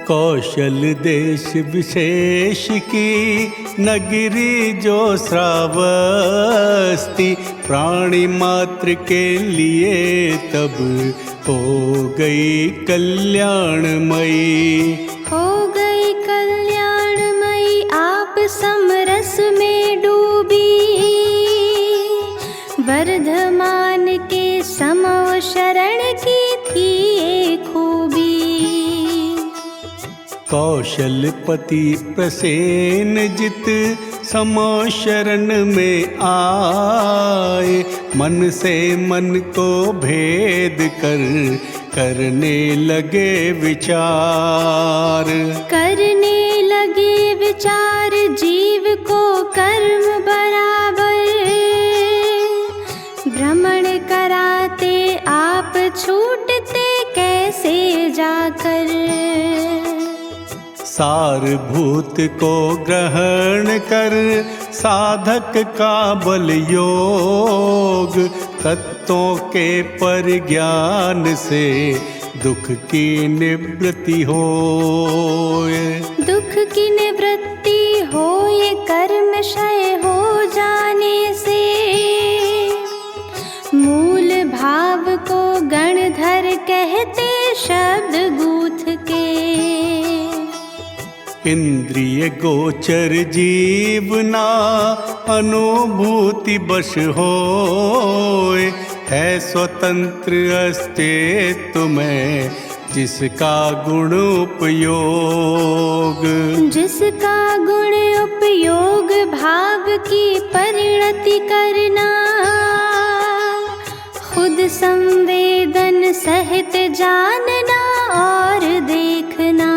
कौशल देश विशेष की नगरी जो श्रावस्ती, प्राणी मात्र के लिए तब हो गई कल्याणमयी। हो गई कल्याणमयी आप समरस में डूबी, वर्धमान के समो शरण की थी ये खूबी। कौशलपति प्रसेन जित समो शरण में आए, मन से मन को भेद कर करने लगे विचार। करने लगे विचार जीव को कर्म बराबर, भ्रमण कराते आप छूटते कैसे जाकर। सारभूत को ग्रहण कर साधक का बल योग, तत्वों के परिज्ञान से दुख की निवृत्ति होए। दुख की निवृत्ति होए कर्म क्षय हो जाने से, मूल भाव को गणधर कहते शब्द गूथ के। इंद्रिय गोचर जीवना अनुभूति बश होए, है स्वतंत्र अस्तित्व में जिसका गुण उपयोग। जिसका गुण उपयोग भाव की परिणति करना, खुद संवेदन सहित जानना और देखना।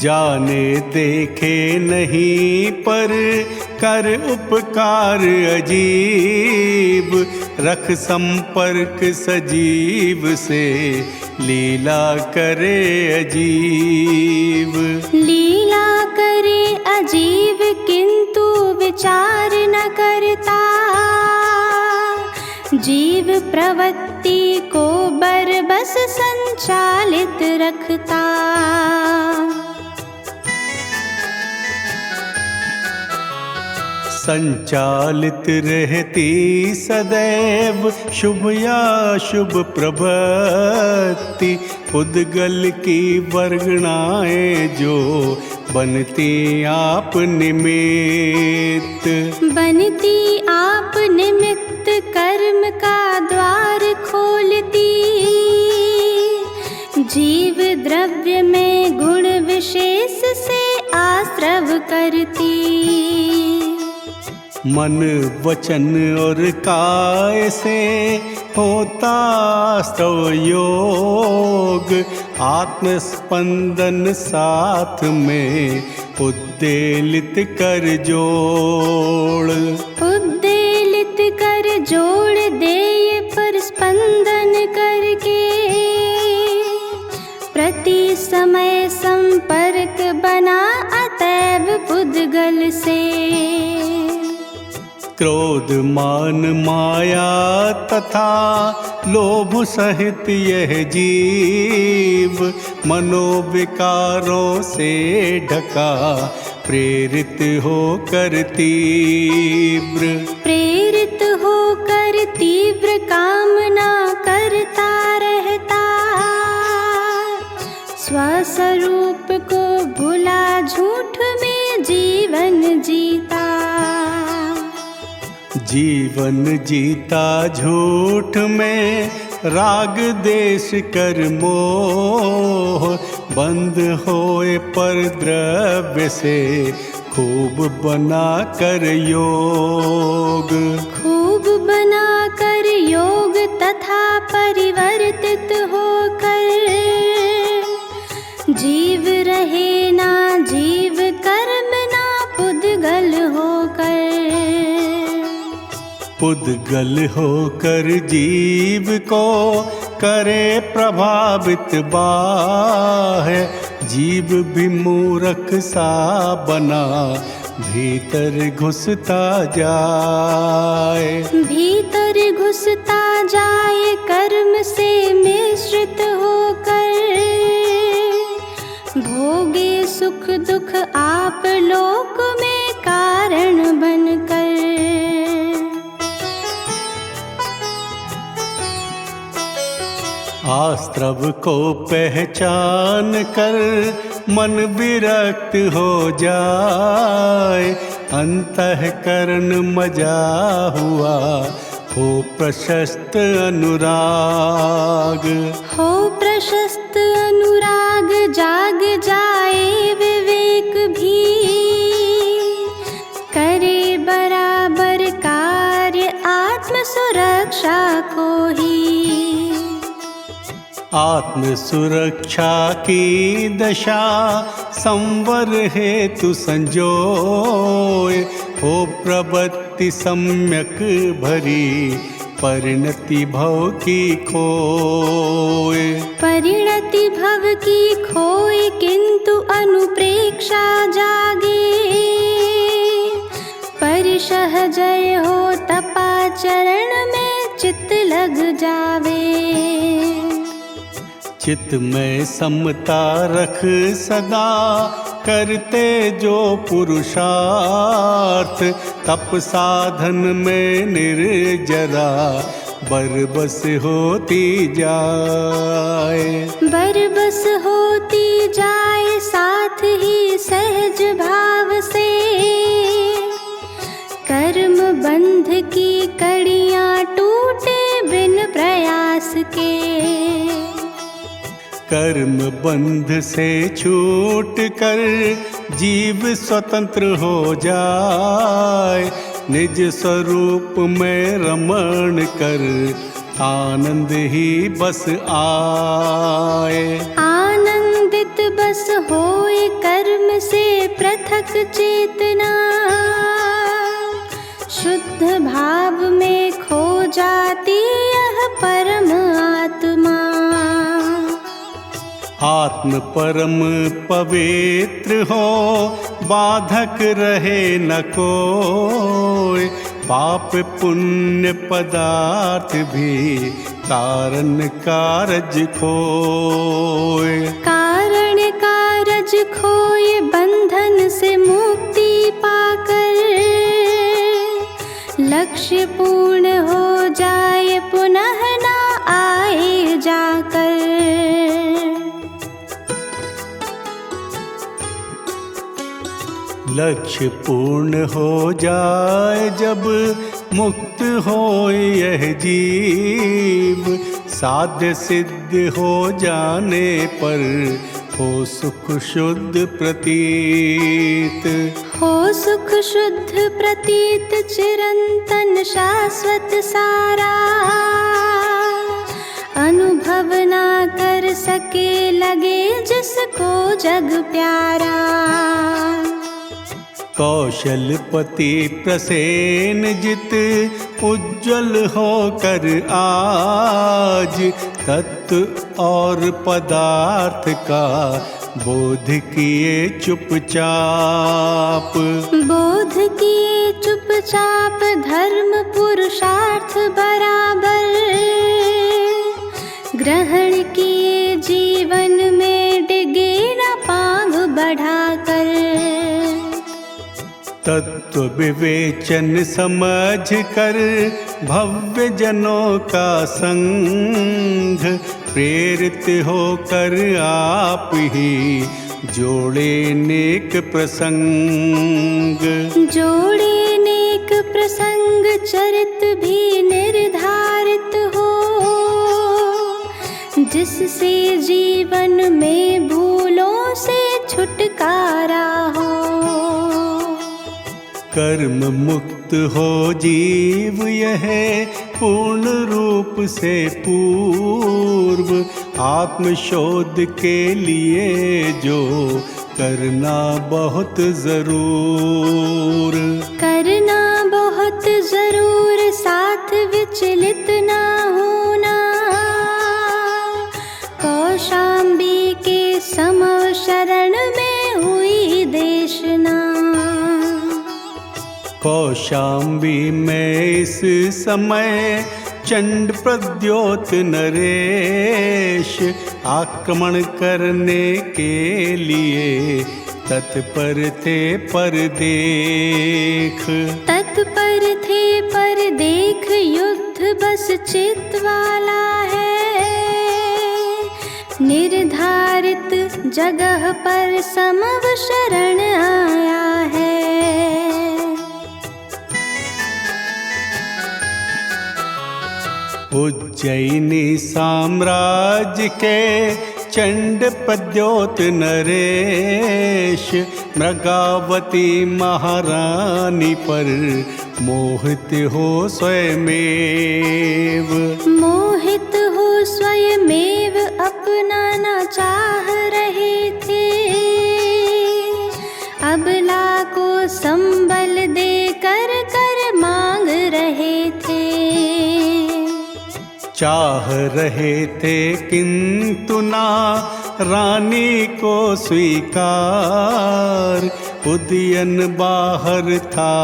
जाने देखे नहीं पर कर उपकार अजीब, रख संपर्क सजीव से लीला करे अजीब। लीला करे अजीब किंतु विचार न करता, जीव प्रवृत्ति को बरबस संचालित रखता। संचालित रहती सदैव शुभ या शुभ प्रवृत्ति, उद्गल की वर्गणाएं जो बनती आप निमित्त। बनती आप निमित्त कर्म का द्वार खोलती, जीव द्रव्य में गुण विशेष से आश्रव करती। मन वचन और काय से होता स्तव योग, आत्मस्पंदन साथ में उद्वेलित कर जोड़। उद्वेलित कर जोड़ देय पर स्पंदन करके, प्रति समय संपर्क बना अतैव पुद्गल से। क्रोध मान माया तथा लोभ सहित यह जीव, मनोविकारों से ढका प्रेरित होकर तीव्र। प्रेरित होकर तीव्र कामना करता रहता, स्वस्वरूप को भुला झूठ में जीवन जीता। जीवन जीता झूठ में राग देश कर मोह, बंद होए पर द्रव्य से खूब बना कर योग। खूब बना कर योग तथा परिवर्तित होकर, जीव रहे ना जीव कर्म ना पुद्गल होकर। पुद्गल होकर जीव को करे प्रभावित बाह्य, जीव भी मूर्ख सा बना भीतर घुसता जाए। भीतर घुसता जाए कर्म से मिश्रित होकर, सुख दुख आप लोक में कारण बनकर। आस्त्रव को पहचान कर मन विरक्त हो जाए, अंतःकरण मजा हुआ हो प्रशस्त अनुराग। हो प्रशस्त अनुराग जाग जाए विवेक भी, करे बराबर कार्य आत्म सुरक्षा को ही। आत्म सुरक्षा की दशा संवर हेतु संजोय, हो प्रवृत्ति सम्यक भरी परिणति भव की खोय। परिणति भव की खोय किंतु अनुप्रेक्षा जागे, परिशह जय हो तपाचरण में चित्त लग जावे। चित्त में समता रख सदा करते जो पुरुषार्थ, तप साधन में निर्जरा बरबस होती जाए। बरबस होती जाए साथ ही सहज भाव से, कर्म बंध की कड़ियां टूटे बिन प्रयास के। कर्म बंध से छूट कर जीव स्वतंत्र हो जाए, निज स्वरूप में रमण कर आनंद ही बस आए। आनंदित बस होए कर्म से पृथक चेतना, शुद्ध भाव में खो जाती यह परम आत्मा। आत्म परम पवित्र हो बाधक रहे न कोय, पाप पुण्य पदार्थ भी कारण कारज खोय। कारण कारज खोए बंधन से मुक्ति पाकर, लक्ष्य पूर्ण हो जाए पुनः ना आए जाकर। लक्ष्य पूर्ण हो जाए जब मुक्त हो यह जीव, साध्य सिद्ध हो जाने पर हो सुख शुद्ध प्रतीत। हो सुख शुद्ध प्रतीत चिरंतन शाश्वत सारा, अनुभव ना कर सके लगे जिसको जग प्यारा। कौशलपति प्रसेन जित उज्जवल होकर आज, तत्व और पदार्थ का बोध किए चुपचाप। बोध किए चुपचाप धर्म पुरुषार्थ बराबर, ग्रहण किए जीवन में डिगे न पांव बढ़ाकर। तत्व विवेचन समझ कर भव्य जनों का संग, प्रेरित होकर आप ही जोड़े नेक प्रसंग। जोड़े नेक प्रसंग चरित भी निर्धारित हो, जिससे जीवन में भूलों से छुटकारा हो। कर्म मुक्त हो जीव यह पूर्ण रूप से पूर्व, आत्मशोध के लिए जो करना बहुत जरूर। करना बहुत जरूर साथ विचलित ना होना, कौशाम्बी के समव शरण में हुई देशना। कौशाम्बी में इस समय चंड प्रद्योत नरेश आक्रमण करने के लिए तत्पर थे पर देख। तत्पर थे पर देख युद्ध बस चितवाला है। निर्धारित जगह पर समव शरण आया है। उज्जैनी साम्राज्य के चंड पद्योत नरेश, मृगावती महारानी पर मोहित हो स्वयमेव। मोहित हो स्वयमेव अपनाना चाह रहे थे। अबला को संबल देकर कर मांग रहे थे। चाह रहे थे किंतु ना रानी को स्वीकार। उदयन बाहर था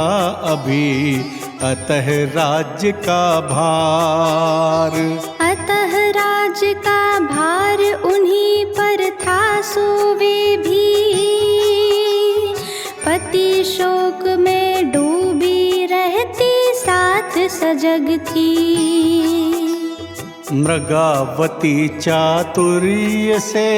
अभी अतः राज्य का भार। अतः राज्य का भार उन्हीं पर था सो वे भी। पति शोक में डूबी रहती साथ सजग थी। मृगावती चातुर्य से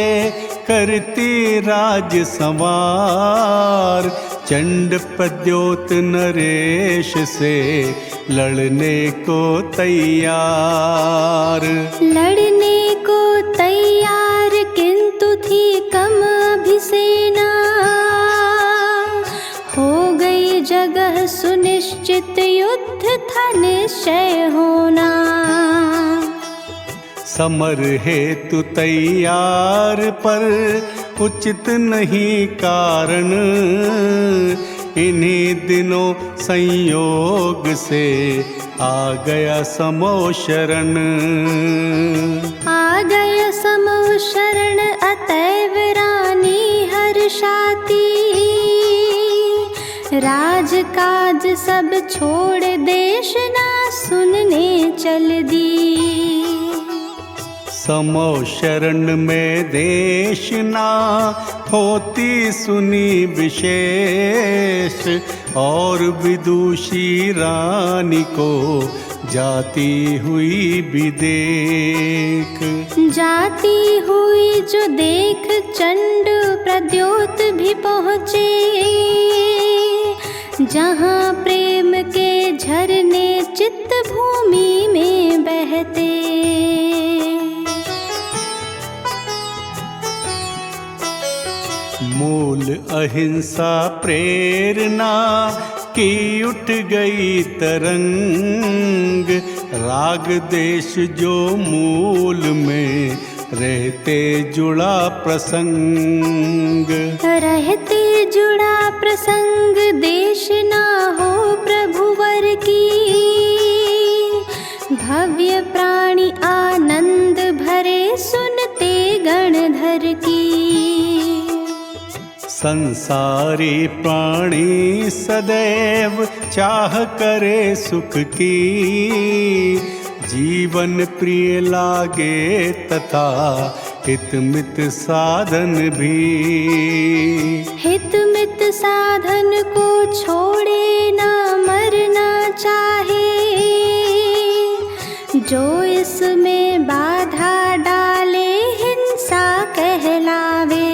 करती राज संवार। चंड पद्योत नरेश से लड़ने को तैयार। लड़ने को तैयार किंतु थी कम अभिसेना। हो गई जगह सुनिश्चित युद्ध था निश्चय होना। समर हेतु तैयार पर उचित नहीं कारण। इन्हीं दिनों संयोग से आ गया समो शरण। आ गया समो शरण अतैव रानी हर्षाती। राजकाज सब छोड़ देश ना सुनने चल दी। समो शरण में देश ना होती सुनी विशेष। और विदुषी रानी को जाती हुई भी देख। जाती हुई जो देख चंड प्रद्योत भी पहुँचे। जहाँ प्रेम के झरने चित्त भूमि में बहते। मूल अहिंसा प्रेरणा की उठ गई तरंग। राग देश जो मूल में रहते जुड़ा प्रसंग। रहते जुड़ा प्रसंग देश ना हो प्रभुवर की। भव्य प्राणी आनंद भरे सुनते गणधर की। संसारी प्राणी सदैव चाह करे सुख की। जीवन प्रिय लागे तथा हितमित साधन भी। हितमित साधन को छोड़े ना मरना चाहे। जो इसमें बाधा डाले हिंसा कहलावे।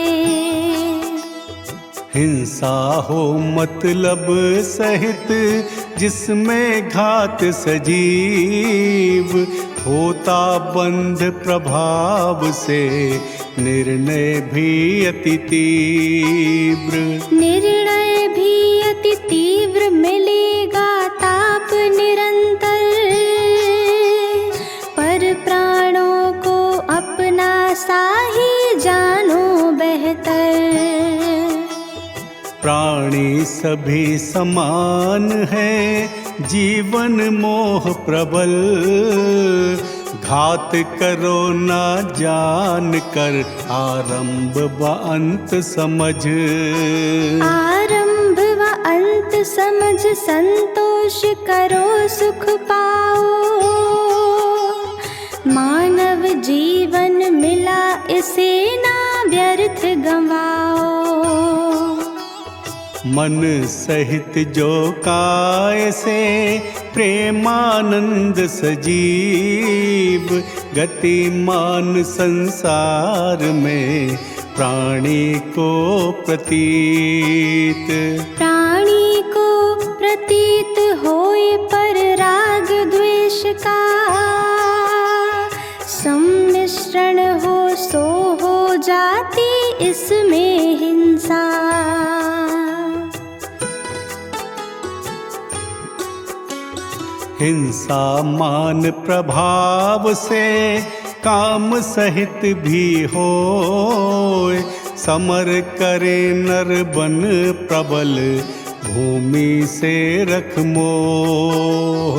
हिंसा हो मतलब सहित जिसमें घात सजीव। होता बंध प्रभाव से निर्णय भी अति तीव्र। निर्णय भी अति तीव्र मिलेगा ताप निरंतर। पर प्राणों को अपना सा ही जानो बेहतर। प्राणी सभी समान है जीवन मोह प्रबल। घात करो ना जान कर आरंभ व अंत समझ। आरंभ व अंत समझ संतोष करो सुख पाओ। मानव जीवन मिला इसे ना व्यर्थ गंवाओ। मन सहित जो काय से प्रेमानंद सजीव, गतिमान संसार में प्राणी को प्रतीत। प्राणी को प्रतीत होए पर राग द्वेष का, सम्मिश्रण हो सो हो जाती इसमें हिंसा। हिंसा मान प्रभाव से काम सहित भी होए, समर करे नर बन प्रबल, भूमि से रख मोह।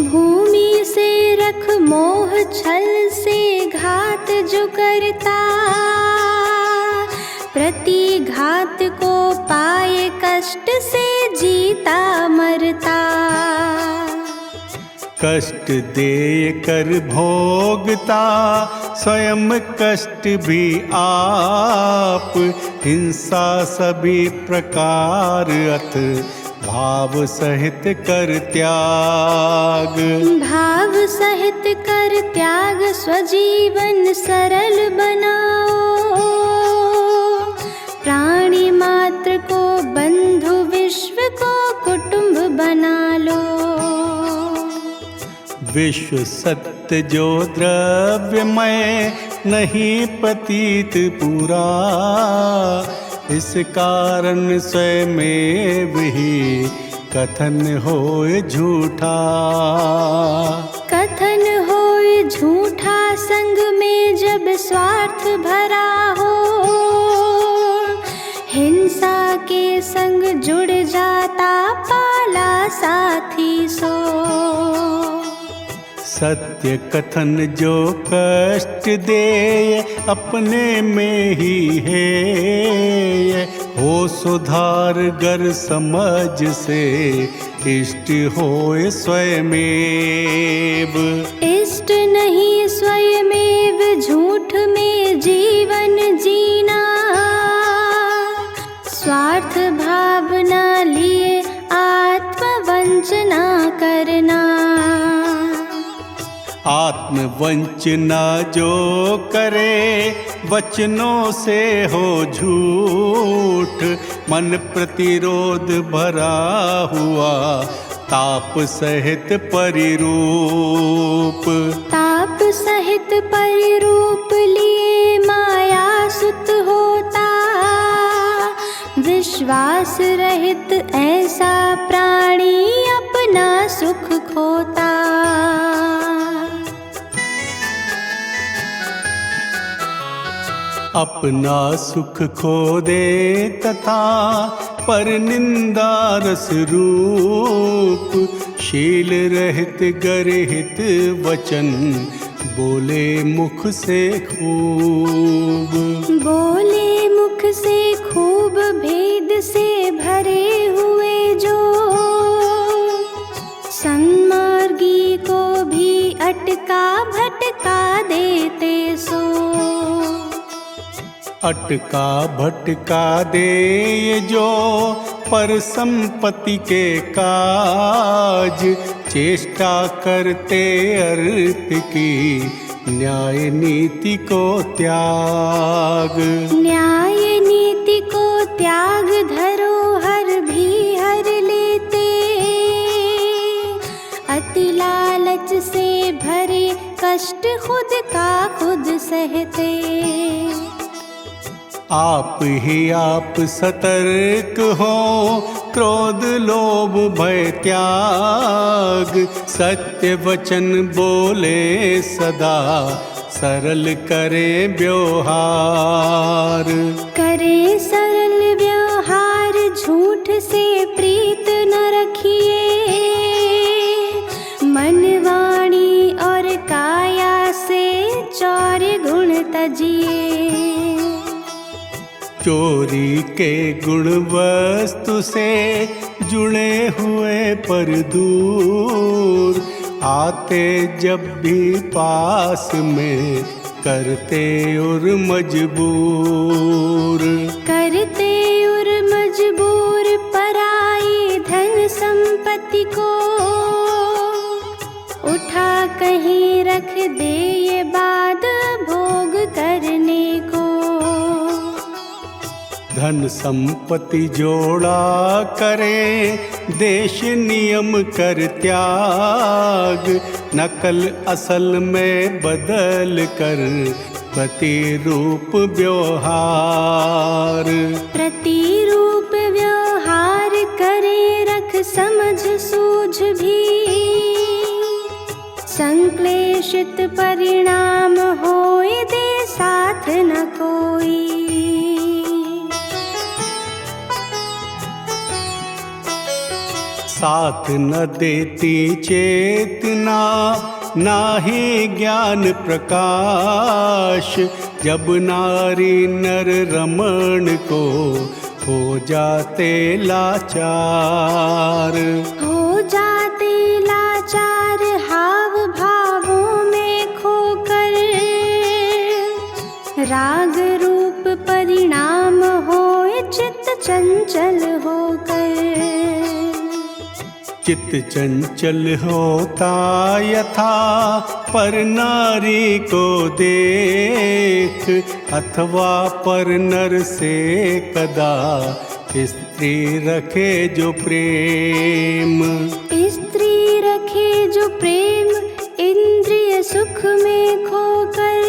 भूमि से रख मोह, छल से घात जो करता, प्रतिघात को पाए कष्ट से जीता मरता। कष्ट दे कर भोगता, स्वयं कष्ट भी आप, हिंसा सभी प्रकार अथ भाव सहित कर त्याग। भाव सहित कर त्याग, स्वजीवन सरल बनाओ, प्राणी मात्र को बंधु, विश्व को कुटुंब बना लो। विश्व सत्य जो द्रव्यमय, नहीं प्रतीत पूरा, इस कारण स्वयमेव ही कथन होए झूठा। कथन होए झूठा, संग में जब स्वार्थ भरा हो, हिंसा के संग जुड़ जाता पाला साथी सो। सत्य कथन जो कष्ट दे, अपने में ही है, हो सुधार गर समझ से, इष्ट होए स्वयमेव। इष्ट नहीं स्वयमेव, झूठ में जीवन जीना, स्वार्थ भावना लिए आत्मवंचना करना। आत्मवंचना जो करे, वचनों से हो झूठ, मन प्रतिरोध भरा हुआ, ताप सहित परिरूप। ताप सहित परिरूप लिए माया सुत होता, विश्वास रहित ऐसा प्राणी अपना सुख खोता। अपना सुख खो दे तथा पर निंदा रस रूप, शील रहित गर्हित वचन, बोले मुख से खूब। बोले मुख से खूब, भेद से भरे हुए जो, सन्मार्गी को भी अटका भटका देते सो। अटका भटका दे ये जो, पर संपत्ति के काज, चेष्टा करते अर्थ की, न्याय नीति को त्याग। न्याय नीति को त्याग, धरोहर भी हर लेते, अति लालच से भरे कष्ट खुद का खुद सहते। आप ही आप सतर्क हो, क्रोध लोभ भय त्याग, सत्य वचन बोले सदा, सरल करे व्यवहार। करे सरल व्यवहार, झूठ से प्रीत न रखिए, मन वाणी और काया से चौर्य गुण तजिए। चोरी के गुण वस्तु से जुड़े हुए पर दूर, आते जब भी पास में, करते और मजबूर। करते और मजबूर, धन संपत्ति जोड़ा करे, देश नियम कर त्याग, नकल असल में बदल कर प्रतिरूप व्यवहार। प्रतिरूप व्यवहार करे, रख समझ सूझ भी, संक्लेशित परिणाम होए दे साथ न कोई। साथ न देती चेतना, नाहि ज्ञान प्रकाश, जब नारी नर रमण को हो जाते लाचार। हो जाते लाचार हाव भावों में खोकर, राग रूप परिणाम होए चित्त चंचल होकर। चित्त चंचल होता यथा पर नारी को देख, अथवा पर नर से कदा स्त्री रखे जो प्रेम। स्त्री रखे जो प्रेम, इंद्रिय सुख में खोकर,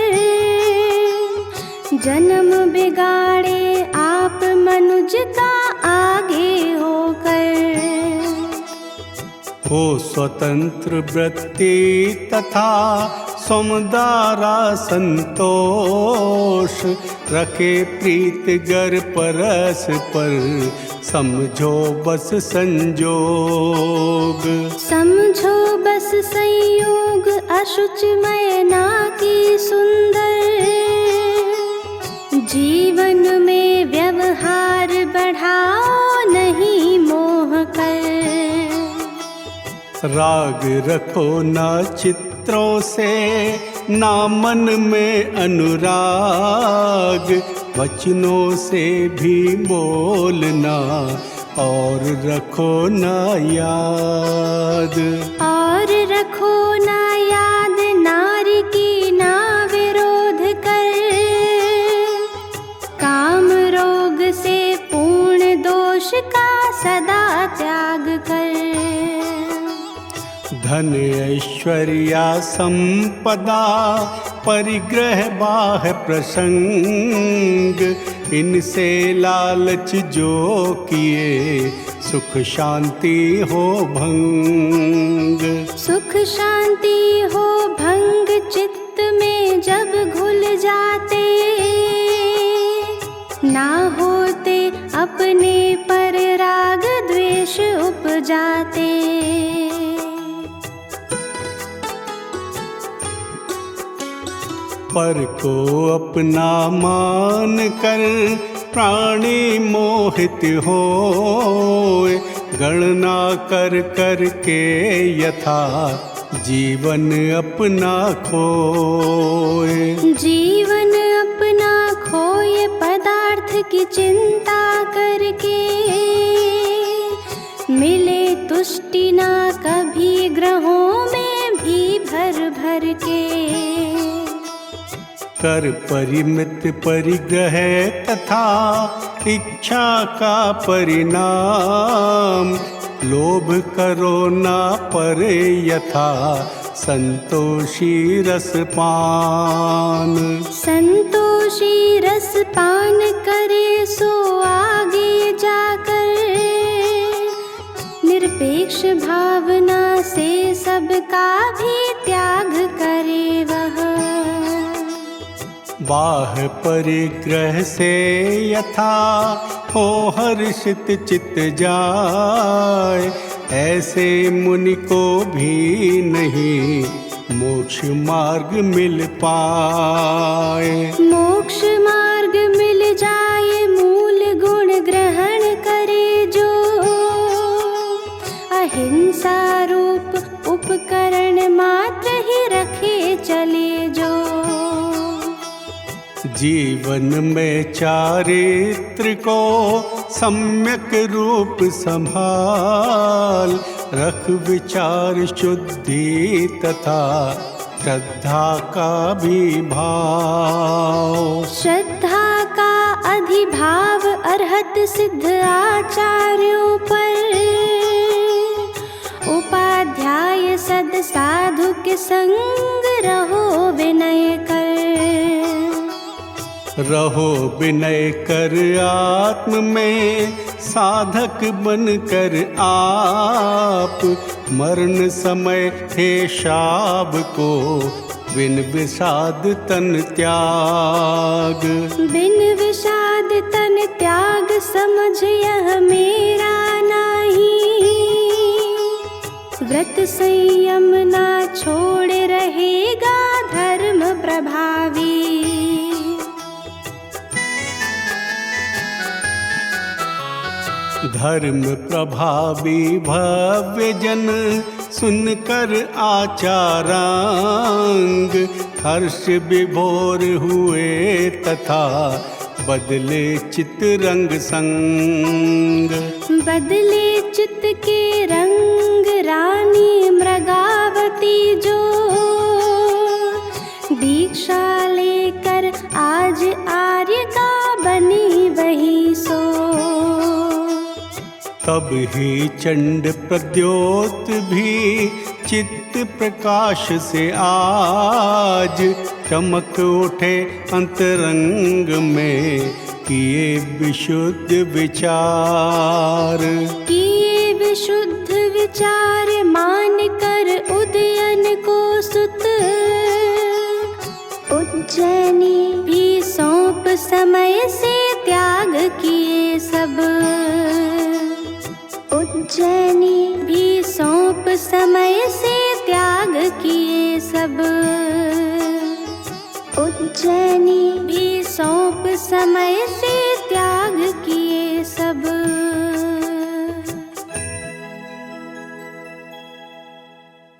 जन्म बिगाड़े आप मनुज का आगे होकर। हो स्वतंत्र वृत्ति तथा समुदारा संतोष, रखे प्रीत गर परस पर, समझो बस संजोग। समझो बस संयोग, अशुच मैना की सुंदर, जीवन में व्यवहार बढ़ाओ नहीं मोह कर। राग रखो ना चित्रों से, ना मन में अनुराग, वचनों से भी बोलना और रखो ना याद। और रखो ना याद, नारी की ना विरोध कर, काम रोग से पूर्ण दोष का सदा त्याग कर। धन ऐश्वर्या संपदा परिग्रह बाह प्रसंग, इनसे लालच जो किए सुख शांति हो भंग। सुख शांति हो भंग, चित्त में जब घुल जाते, ना होते अपने पर राग द्वेष उपजाते। पर को अपना मान कर प्राणी मोहित होए, गणना कर कर के यथा जीवन अपना खोए। जीवन अपना खोए पदार्थ की चिंता करके, मिले तुष्टि ना कभी ग्रहों में भी भर भर के। कर परिमित परिग्रह तथा इच्छा का परिणाम, लोभ करो ना पर यथा संतोषी रसपान। संतोषी रसपान करे सो आगे जाकर, निरपेक्ष भावना से सबका भी त्याग करे वह। बाह परिग्रह से यथा हो हर्षित चित्त जाए, ऐसे मुनि को भी नहीं मोक्ष मार्ग मिल पाए। मोक्ष मार्ग मिल जाए, मूल गुण ग्रहण करे जो, अहिंसा रूप उपकरण मात्र ही रखे चले जो। जीवन में चारित्र को सम्यक रूप संभाल, रख विचार शुद्धि तथा श्रद्धा का भी भाव। श्रद्धा का अधिभाव अरहत सिद्ध आचार्यों पर, उपाध्याय सद साधु के संग रहो विनय कर। रहो विनय कर आत्म में साधक बन कर आप, मरण समय हे शाब को बिन विषाद तन त्याग। बिन विषाद तन त्याग समझ यह मेरा नाही, व्रत संयम ना छोड़ रहेगा धर्म प्रभावी। धर्म प्रभावी भव्य जन सुनकर आचारांग, हर्ष विभोर हुए तथा बदले चित रंग संग। बदले चित के रंग रानी मृगावती जो, दीक्षा लेकर आज आर्य का बनी वही सो। तब ही चंड प्रद्योत भी चित्त प्रकाश से आज, चमक उठे अंतरंग में किए विशुद्ध विचार। किए विशुद्ध विचार मान कर उदयन को सुत, उज्जैनी भी सौंप समय से त्याग किए सब। उज्जैनी भी सौंप समय से त्याग किए सब। उज्जैनी भी सौंप समय से